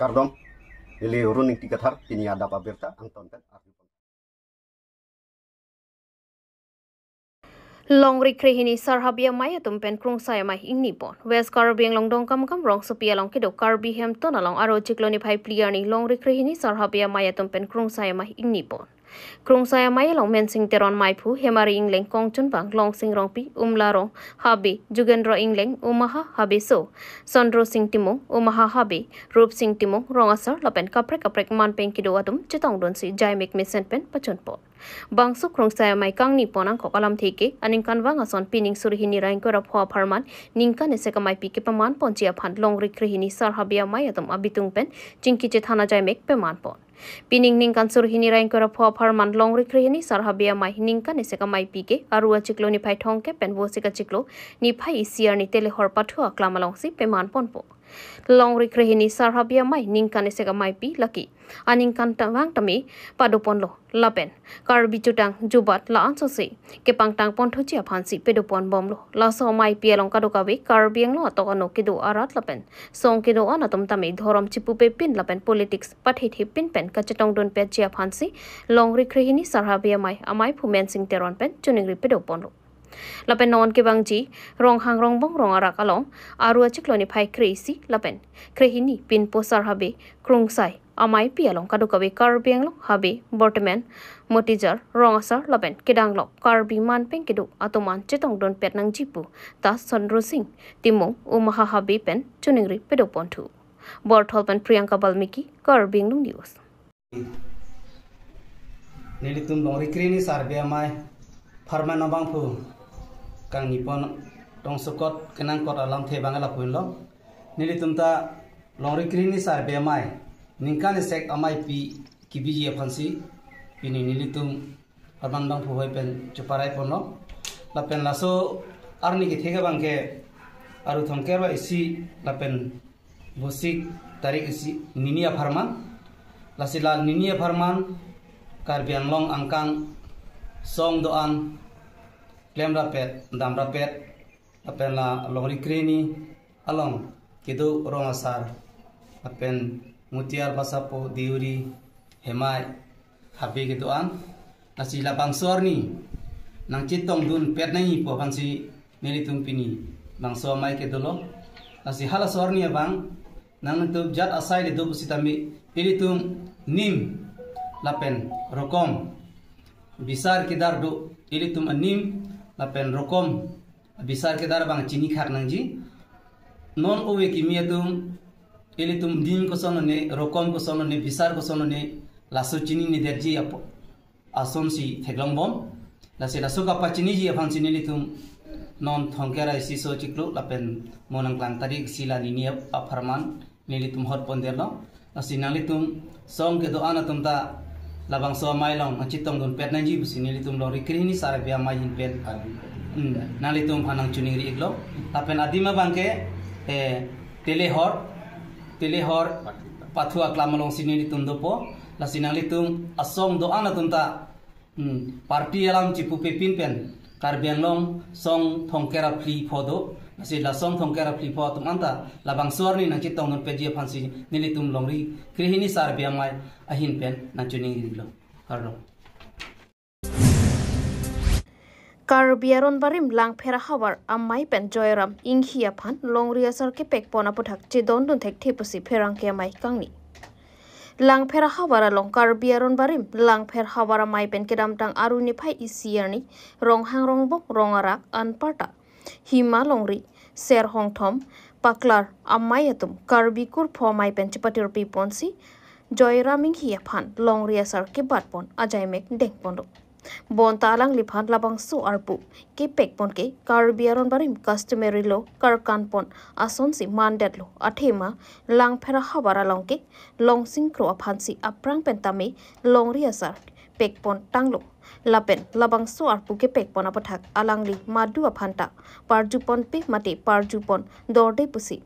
kardom ili runing tikathar tini ada pabirta anton pen long rikrehini sarhabia maya tumpen krung saya mai ingni pon west karbiang long dong kam rong supia long kido karbi hem ton along aro cikloni phai pliar ni long rikrehini sarhabia maya tumpen krung saya mai ingni pon krung saya maya long mensing teron mai phu hemari ingleng kong chun bang long sing rong pi umlarong habi jugendra ingleng umaha habi so sondro sing timong umaha habi rup sing timong rong asar lapen kaprek man pen kido atum chitong don si jai mek mesen pen pachon pon bangsu krung saya mai kang ni ponang ko kalam theke aning kanwang ason pining surhini rain ko rapho pharman ningka ne seka mai pi ke paman ponchia phan long rikrehini sarhabia mai atum abitung pen chingki che thana jai mek peman pon pining ningkan surhini rain ko rapho pharman long rikrehini sarhabia mai ningka ne seka mai pi ke arua chikloni phai thongke pen bo seka chiklo ni phai isiar ni tele hor pathua klamalong si peman pon po long rikrehini sarhabia mai ningkan ne seka mai pi laki aning kan tawang tami padopon lo lapen karbi chutang jubat la anso se ke pangtang pon thochia phansi pedopon bom lo la so mai pialong kadokawe karbiang lo atokano kido arat lapen song kido anatom tami dhorom chipu pe pin lapen politics pathit hi pin pen kachetong don pe chia phansi long rikrehini sarhabia mai amai phumen sing teron pen chuningri pedopon lo lapen non ke bangji rong hang rong bong rong arak along arua chikloni phai crazy lapen krehini pin posar habe krung sai amai pialong kadukawe karbiang lo habe bortman motijar rong asar lapen kedang lo karbi man pen kedu atoman chetong don pet nang jipu ta sondro sing timong umaha habe pen chuningri pedopon thu borthol pen priyanka balmiki karbing lu news nilitum long rikrehini sarhabia mai farman nobang phu kang nipon tong sukot kenang kot alam the bangala puin lo nilitum ta long rikrehini sarhabia mai ningkan sek amai pi kibiji phansi pini nilitum farman bang phu hoi pen chuparai pon lo lapen laso arni ki thega bangke aru thongkerwa isi lapen busik tarik isi ninia farman lasilal ninia farman karbiang long angkang song doan klem rapet dam rapet apen la long rikrehini along kidu rong asar apen mutiar basapo diuri hemai habi gitu an nasi labang sorni nang citong dun pet nai po pansi nelitum pini bang so mai ke dolo nasi hala sorni bang nang tu jat asai le do busitami pilitum nim lapen rokom bisar kidar do ilitum anim lapen rokom bisar kidar bang chini khak nangji non owe kimiatum ilitum dim ko sono ne rokom ko sono ne bisar ko sono ne laso chini ne derji apo ason si theglong bom lase laso ka pachini ji afan sini litum non thongkera isi so chiklu lapen monang klang tarik sila ni aparman nilitum hot ponderlo lasi nalitum song ke do anatum ta labang so mailong chitong don pet nanji busini litum lo rikrehini sarhabia mai hin pen nalitum hanang chuning ri iglo lapen adima bangke telehor pathua klamalong sini litum dopo lasinang litum asong do anatum ta parti alam chipu pepin pen karbiang long song thongkera pli phodo nasi la song thongkera pli pho tum anta labang sorni nang chitong non peji phansi nilitum longri krehini sarhabia mai ahin pen na chuning ri lo harlo Karbiaron barim lang phera hawar amai pen joyram inghia phan longria sar ke pek pona puthak chidon dun thek thipusi pherang ke mai kangni lang phera hawara long karbiaron barim lang pher hawara mai pen kedam tang aruni phai isiarni rong hang rong bok rong arak anparta hima longri ser hong thom paklar amai atum karbikur pho mai pen chipatir pi ponsi joyraming hia phan longria sar ke batpon ajai mek deng pondo bon talang liphan labang su arpu ke pekpon ke karbiaron barim customary lo karkan pon ason si mandet lo athema lang phera hawara long ke long sing kro aphansi aprang pentami long riasar pekpon tanglo lapen labang su arpu ke pekpon apathak alangli madu aphanta parjupon pe mate parjupon dorde pusi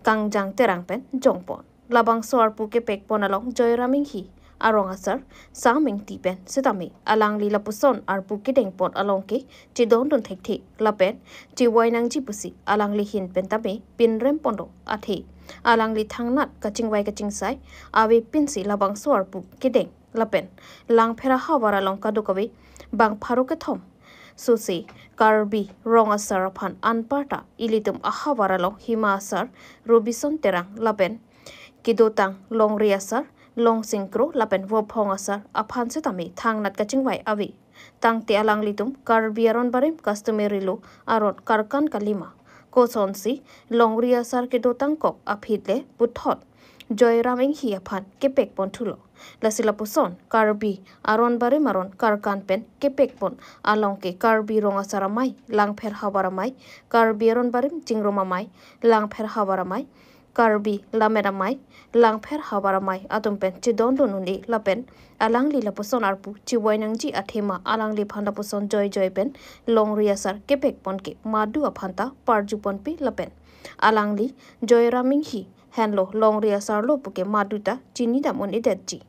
kangjang terang pen jongpon labang su arpu ke pekpon along joyraming hi arong asar saming tipen setami alang li lapuson arpu kideng pot alongke chidon don thekthi lapen chiwainang ji pusi alang li hin pentame pinrem pondo athe alang li thangnat kachingwai kachingsai awe pinsi labang so arpu kideng lapen lang phera hawara longka dukawe bang pharuke thom susi karbi rong asar phan anparta ilitum ahawara long hima asar robison terang lapen kidotang long riasar long singkro lapen wopong asar aphan setami thangnat kachingwai awi tangte alang litum karbiaron barim customary lo arot karkan kalima kosonsi long riasar kidotang kok aphidle puthot joyraming hi aphan kepek ponthulo lasila puson karbi aron bare maron karkan pen kepek pon along ke karbi ronga saramai langpher hawaramai karbi aron barim chingromamai langpher hawaramai karbi lameramai langpher hawaramai atum pen chidon donuni lapen alang li lapuson arpu chiwainang ji athema alang li phanda puson joy pen long riasar kepek pon ke madu aphanta parju pon pi lapen alang li joyraming hi henlo long riasar lo puke maduta chini da mon edetji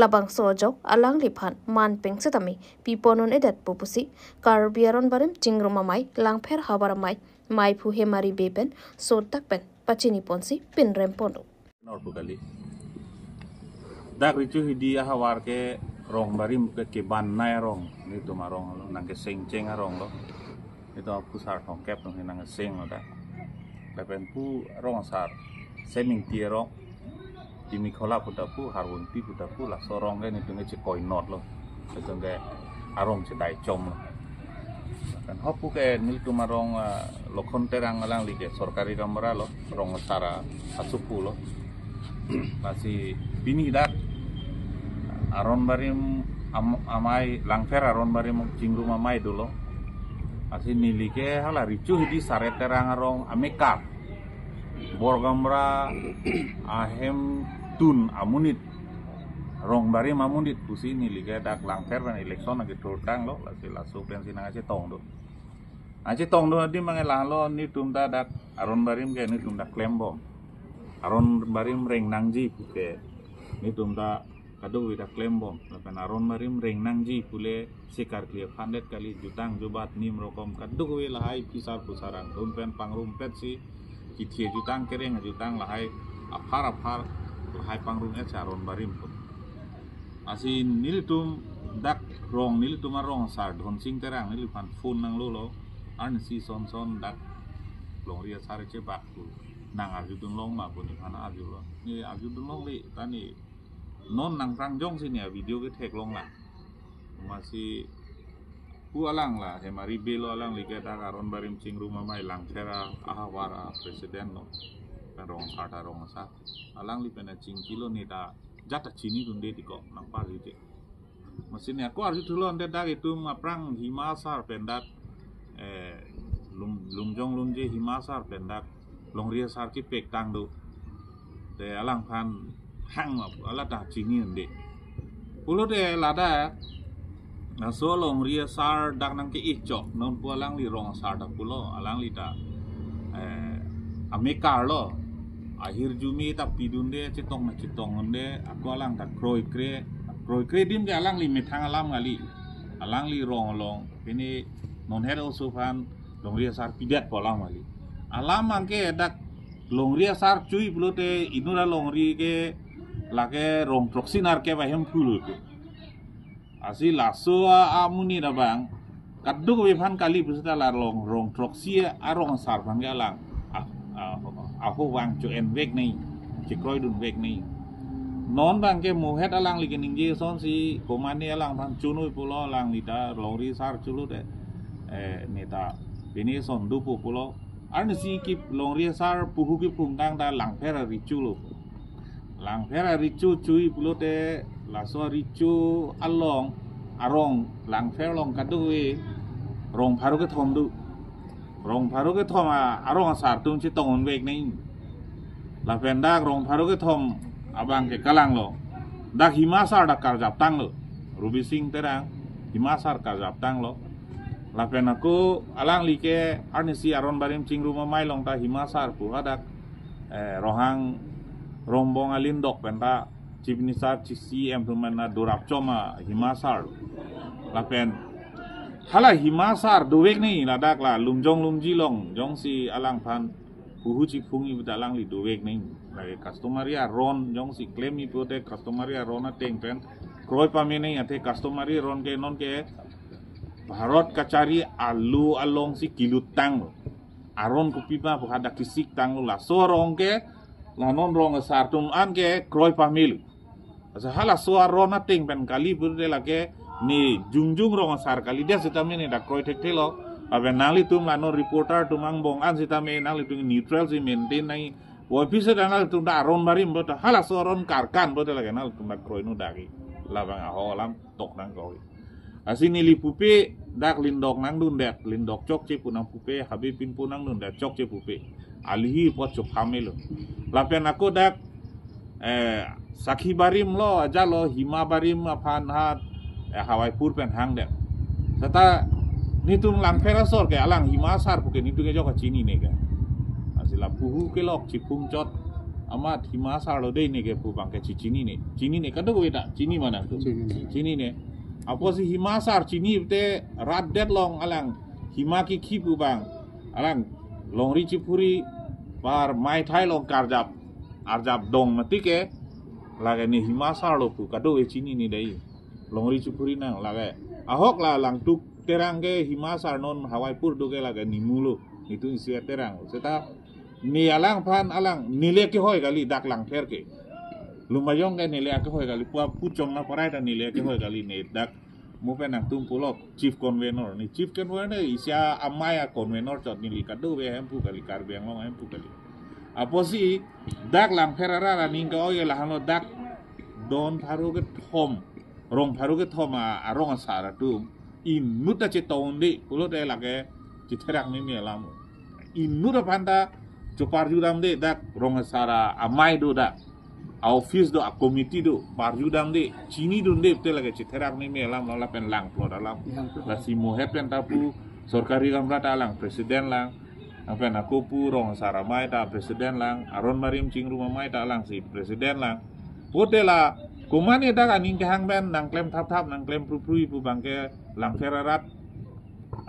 labang sojo alang li phan man peng setami piponon edet pupusi karbiaron barim chingromamai langpher hawaramai mai phu hemari bepen sotak pen pachini ponsi pinrem pondo nor bukali dak ricu hidi ahawar ke rong barim ke ban nai rong ni tu marong nang ke seng cheng arong lo itu pusar thong kep nang nang seng lo da lapen pu rong sar seming tierong Jimmy Kola puta pu harun pi puta pu la sorong ke ni tu nge koi not lo itu nge arong cedai chom lo kan hopu ke ni tu marong lokon terang alang lige sorkari ramara lo rong sara asupu lo masih bini dak aron barim amai langfer aron barim cingru mamai dulu masih nili ke hala ricu hidi sare terang arong amekar borgamra ahem tun amunit rong bari mamunit pusi ni liga dak langfer dan election agi turtang lo lasu pensi nang aje tong do adi mangelang lo ni tumda dak aron barim ke ni tumda klembom aron barim reng nangji puke ni tumda kadu wida klembom lapan aron barim reng nangji pule sikar klia pandet kali jutang jubat nim rokom kadu wi lahai pisar pusaran rumpen pangrumpet si kitie jutang kereng jutang lahai apar lahai pangrum aron barim pun asin nilitum dak rong nilitum arong sar don sing terang nilipan phone nang lo an si son dak long ria sar che bak tu nang arju dung long ma pun ana arju lo ni arju dung long li tani non nang rang jong sini ya video ke tek long lah masih pu alang lah hemari belo alang liga dak aron barim cing rumah mai lang tera ahawara presiden lo rong sar rong sa alang li pena cing kilo ni da jata cini dunde di kok nampak gitu mesin aku harus dulu anda dak itu maprang himasar pendak lumjong lumje himasar pendak long ria sar ki pek tang do de alang pan hang ala ta cini ande pulo de lada na so long ria sar dak nang ki ichok non pu alang li rong sar dak pulo alang li da amekar lo akhir jumi tak pidunde cetong onde aku alang tak kroi kre dim ke alang li metang alam ngali alang li rong ini non hero sufan long ria sar pidat polang ngali alam angke dak long ria sar cui blote inura long ri ke lake rong proxinar ke bahem phul tu asi laso amuni da bang kaduk wevan kali beserta la rong proxy arong sar bang alang aku wang cuen vek nih cikroi dun vek nih non bang ke muhet alang li kening je son si komani alang bang cunui pulo alang lida lori sar culu de neta ini son dupu pulo arne si kip lori sar puhu ki pungkang da lang pera ricu lo lang pera ricu cui pulo de laso ricu along arong lang pera long kadui rong paru ke thom du rong paru ke thom arong sar tung ci tongon vek nih la pendak rong paru ke thom abang ke kalang lo dak himasar dak karjap tang lo rubi sing terang himasar karjap tang lo la penaku alang like arnisi aron barim cing rumah mai long ta himasar pu hadak rohang rombong alin dok penta chief minister CM tu mana dorap coma himasar lapen hala himasar duwek ni ladak la lumjong lumjilong jong si alang pan puhu cipungi bedalang li duwek ni lagi customeria ron jong si claim ni pote customeria ron ateng pen kroi pamene ate customeria ron ke non ke Bharat kacari alu along si kilutang aron kupipa ada kisik tang la sorong ke la non rong sartum an ke kroi pamil asa hala suaro na ting pen kali burde la ke ni jungjung rong sar kali dia sitame ni da kroi tek telo abe nali tum la non reporter tumang bong an sitame nali tum neutral si maintain nai wo bisa da nali tum da aron marim bota hala suaron karkan bota la ke nali tum da kroi nu dagi la bang aholam tok nang koi asini li pupe dak lindok nang dun det lindok cok ce punang pupe habibin punang dun det cok ce pupe alihi pot cok hamelo lapen aku dak sakhi barim lo aja lo hima barim aphan hat hawai pur pen hang det serta nitung lang perasor ke alang himasar puke nitung ke jok cini ne ke asila puhu ke lok cipung cot amat himasar lo dei ne ke pu bang ke cini ne kado ko tak cini mana tu cini ne apa si himasar cini te radet long alang himaki kipu bang alang long ricipuri par mai thai long karjap arjap dong mati ke lage ni himasar lo pu kado e cini ni dei long ricipuri nang lage ahok la lang tuk terang ke himasar non hawai pur do ke lage ni mulo itu isi terang seta ni alang pan alang nile ke hoy kali dak lang fer ke lumayong ke nile ke hoy kali pucong na parai dan nile ke hoy kali ne dak mo pen nang tumpulok chief convenor ni chief convenor isya amaya convenor chot ni likado we hem pu kali karbiang long hem pu kali apo si dak lang ferara la ning ko ye la hano dak don tharu ke thom rong tharu ke thoma arong asara tu in nuta che tonde pulo de la ke chiterak ni ni lam in nuta panda chopar judam de dak rong asara amai do dak office do a committee do parjudam de chini do de te lage chiterak ni melam la pen lang plot alam la si mohet pen tapu sorkari gamra ta lang presiden lang apa aku pu rong saramai ta presiden lang aron marim cing rumah mai ta lang si presiden lang potela kumani da aning ke hang ben nang klem thap nang klem prui pu bangke lang ferarat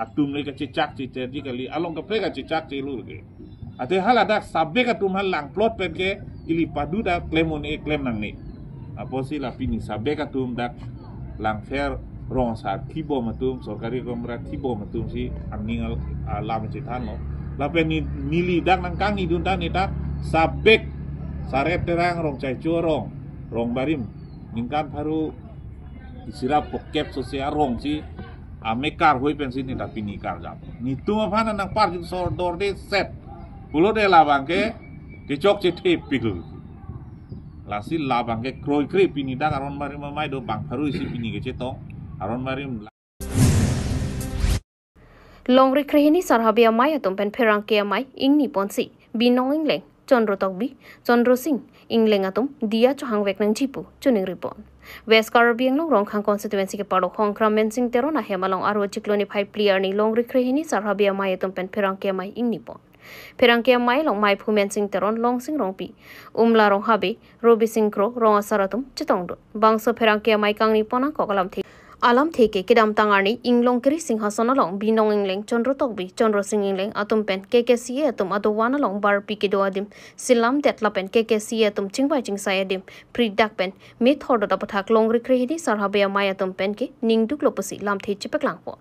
atum le ke cicak cicedi kali along ke pre ka cicak cilur ke ate haladak sabbe ka tum hal lang plot pen ke ili padu da klemon e klem nang ni apo si la pini sabbe ka tum dak lang fer rong sar kibo matum sorkari komra kibo matum si aningal alam citan no la pen ni nili dak nang kang idun tan eta sabek saret terang rong cai corong rong barim ningkan baru isirap pokep sosial rong si amekar hoi pen sini tapi nikar jap ni tu apa nang par jut sor dor de set pulo de labang ke kecok cete pikul lasi labang ke kroi kri pini dak aron marim mai do bang baru isi pini ke cetong aron marim Longri krehini sarhabia mai atumpen perang ke mai ingni ponsi binong ingleng Chondro Tokbi Chondro Singh ingleng atum dia chohang wek nang jipu chuning ripon West Caribbean long rong khang constituency ke paro hongkram mensing terona hemalong aro chikloni 5 player ni longri krehini sarhabia mai atumpen perang ke mai ingni pon perang ke mai long mai phumen sing teron long sing rong pi umla rong habe robi sing kro rong asaratum chitong do bangso perang ke mai kangni pona kokalam thi alam theke kedam tangarni inglong kri singhasana long binong ingleng Chondro Tokbi Chondro Singh ingleng atum pen KKC atum adowana long bar pikido adim silam tetla pen KKC atum chingbai chingsai adim pridak pen method da pathak longri krehidi sarhabia mai atum pen ke ningduk loposi lam thi chipek lang po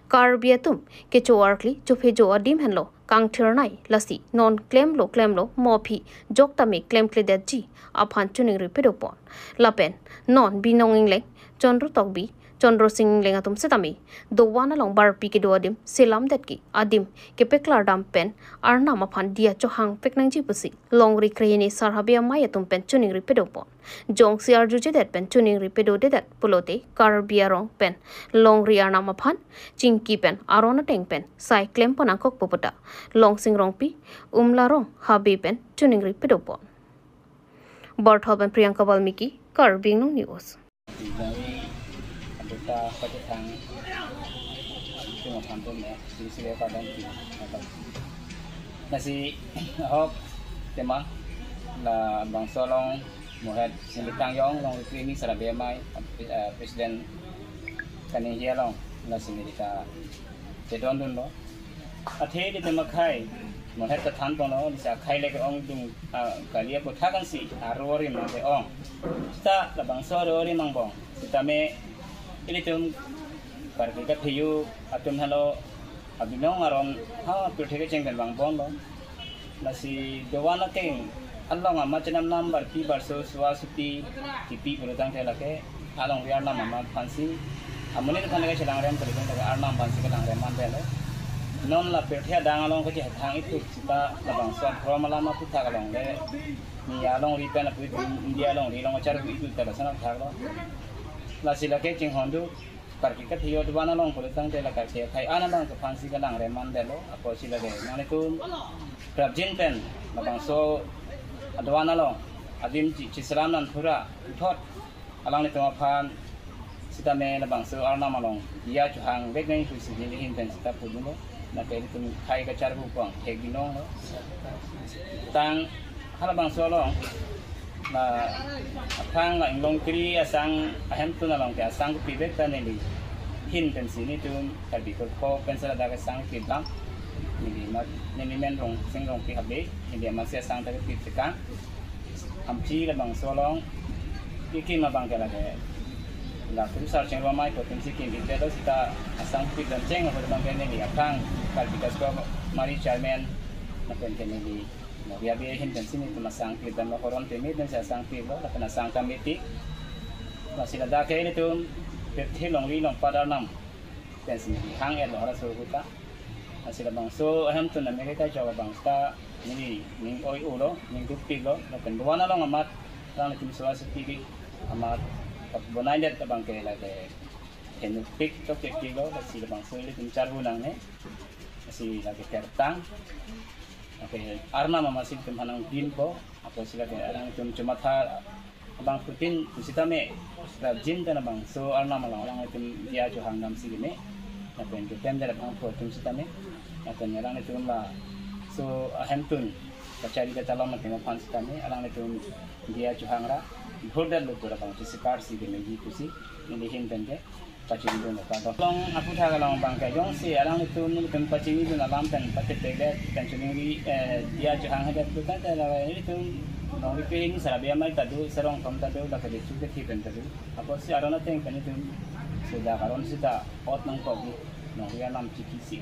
Karbiatum ke choarkli chophe jo adim henlo kang thirnai lasi non claim lo mopi jokta me claim kledaji aphan chuning ripedopon lapen non binong ingleng Chondro Tokbi Chondro Singh ingleng atum setami dowana long bar pi ke do adim selam detki adim ke peklar dam pen arna maphan dia chohang peknang ji pusi longri krehini sarhabia mai atum pen chuning ripedopon jong siar juje det pen chuning ripedo de dat pulote karbia rong pen longri arna maphan chingki pen arona teng pen sai claim ponang kok popota long sing rong pi umla rong habi pen chuning ripedopon Barthoban Priyanka Valmiki Karbing News Dari anggota Pakistan cuma pantun ya di sini pada nasi ahok tema la bangsa long mohat sini tangyong long ini Sarabia mai presiden kanihia long na sini kita cedon dun lo athe di temakai mohat kethan tong lo bisa khai le ong dung kalia ko thagan si arori ma de ong sta la bang so rori mang bong kita me ini tum parke ka thiyu atum halo abinong aron ha pertheke cheng ben bang bong lo na si dewana teng along ama chenam number pi barso swasuti tipi berutang telake along riar nama ma fansi amune kan ga chelang rem kali kan ga arnam fansi ka dang rem man bele non la perthia dang along ko je thang itu kita labang swan promala ma pu thak along le ni along ri pen pu india along ri long char itu ta sana thak lo la silake ching hondu parki ka thiyo dwana long berutang telaka che khai anandang ka fansi ka dang rem man belo apo silage ngane tu prabjin pen labang so adwana lo adim cisalam nan thura thot alang ni tama phan sita me la bang so arna malong ya chu hang bek nei tu si ni hin pen sita pu lo na pe tu khai ka char bu pang thek gi nong lo tang hala bang so lo na phang la long kri asang ahem tu na long ka asang pi bek ta nei li hin pen si ni tu ka bi ko ko pen sa da ka sang ki lam ni ma ni men rong sing rong pi hab le ni ma sia sang ta ka pi kan amchi la bang so long ki ma bang ka la ke la tu sar cheng ro mai ko tim si ki bi de sita asang pi dan cheng ho bang ke ni apang kal bi ka so mari chairman na pen ke ni no ya bi hin pen si ni tu ma sang pi dan lo koron te mi dan sa sang pi lo la kana sang committee la sila da ke ni tu pe thi long ri long pa da nam pen si hang e lo ra so ku ta sila bang so ahem tu na mereka jawa bang sta ni ning oi ulo ning dupi lo na pendua na long amat lang tim so asiti amat bonai det bang ke la ke hen pik to ke kilo la sila bang so ile tim char bunang ne si la ke kertang oke arna mama sin tim hanang din ko apa sila ke arang cuma tha bang putin sita me rajin ta bang so arna malang lang tim dia jo hang nam si ne na pen ke tem da bang ko tim sita me akan orang itu lah so hentun kacari kita dalam macam apa sih kami orang itu dia cuhangra border lu pura bang sesekar sih di meji tu sih ini henten je pacing itu nak tahu long aku dah kalau bang kajong sih orang itu ni kan pacing itu nak lampen pakai beda pensiun ini dia cuhangra tu kan kalau itu orang itu ini Sarabia mai tadu serong kom tadu dah kerja juga hipen tadu apa sih orang itu yang kan itu sudah karon sih tak ot nang kopi nong dia nam ciki sih